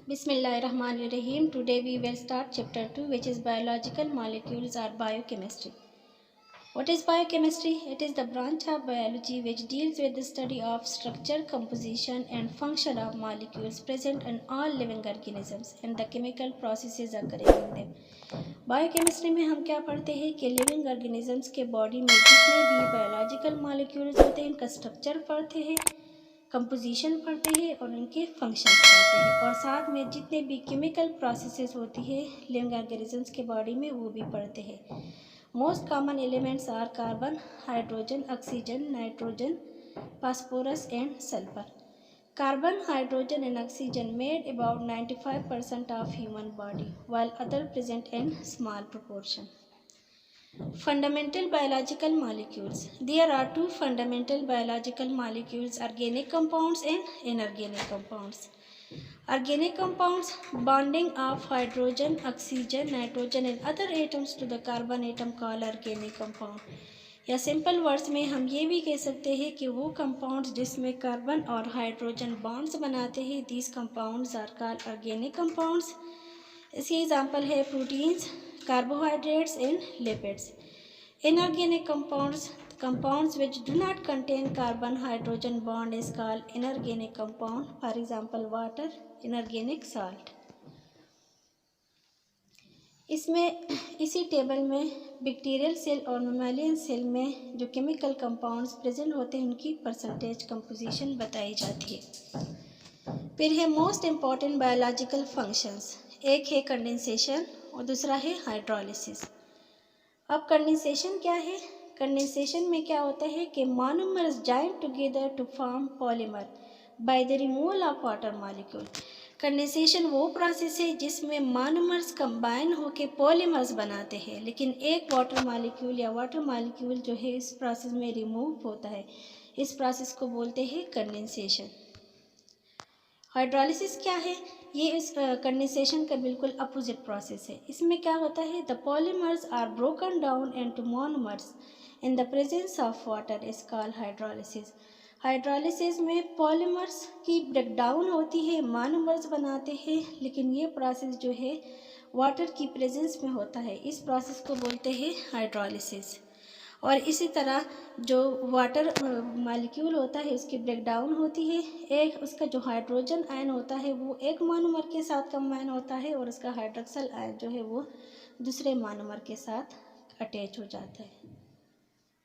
Bismillahirrahmanirrahim. Today we will start chapter 2, which is biological molecules or biochemistry. What is biochemistry? It is the branch of biology which deals with the study of structure, composition and function of molecules present in all living organisms and the chemical processes occurring in them. Biochemistry में हम क्या पढ़ते हैं कि living organisms के body में जितने भी बायोलॉजिकल मॉलिक्यूल्स होते हैं उनका स्ट्रक्चर पढ़ते हैं, कंपोजिशन पढ़ते हैं और उनके फंक्शंस पढ़ते हैं, और साथ में जितने भी केमिकल प्रोसेसेस होती है लिविंग ऑर्गेनिजम्स के बॉडी में वो भी पढ़ते हैं। Most common elements are carbon, hydrogen, oxygen, nitrogen, phosphorus and sulphur. Carbon, hydrogen and oxygen made about 95% of human body, while other present in small proportion. Fundamental biological molecules. There are two fundamental biological molecules, organic compounds and inorganic compounds. Organic compounds, bonding of hydrogen, oxygen, nitrogen and other atoms to the carbon atom called organic compound. या simple words में हम ये भी कह सकते हैं कि वो कंपाउंड्स जिसमें कार्बन और हाइड्रोजन बॉन्ड्स बनाते हैं, these compounds are called organic compounds. इसकी एग्जांपल है proteins, carbohydrates and lipids. Inorganic compounds, compounds which do not contain carbon hydrogen bond is called inorganic compound. For example, water, inorganic salt. इसमें इसी table में bacterial cell और mammalian cell में जो chemical compounds present होते हैं उनकी percentage composition बताई जाती है. फिर है मोस्ट इम्पॉर्टेंट बायोलॉजिकल फंक्शंस. एक है कंडेंसेशन और दूसरा है हाइड्रोलिसिस. अब कंडेंसेशन क्या है? कंडेंसेशन में क्या होता है कि monomers join together to form polymer by the removal of water molecule. Condensation वो प्रोसेस है जिसमें मोनोमर्स कंबाइन होकर पॉलीमर्स बनाते हैं, लेकिन एक वाटर मॉलिक्यूल या वाटर मॉलिक्यूल जो है इस प्रोसेस में रिमूव होता है. इस प्रोसेस को बोलते हैं कंडेंसेशन. हाइड्रोलिसिस क्या है? ये इस कंडेंसेशन का बिल्कुल अपोजिट प्रोसेस है. इसमें क्या होता है? The polymers are broken down into monomers in the presence of water is called hydrolysis. Hydrolysis में पॉलीमर्स की ब्रेकडाउन होती है, मोनोमर्स बनाते हैं, लेकिन ये प्रोसेस जो है वाटर की प्रेजेंस में होता है. इस प्रोसेस को बोलते हैं हाइड्रोलिसिस. और इसी तरह जो वाटर मॉलिक्यूल होता है उसकी ब्रेकडाउन होती है. एक उसका जो हाइड्रोजन आयन होता है वो एक मोनोमर के साथ कंबाइन होता है और उसका हाइड्रोक्सल आयन जो है वो दूसरे मोनोमर के साथ अटैच हो जाता है.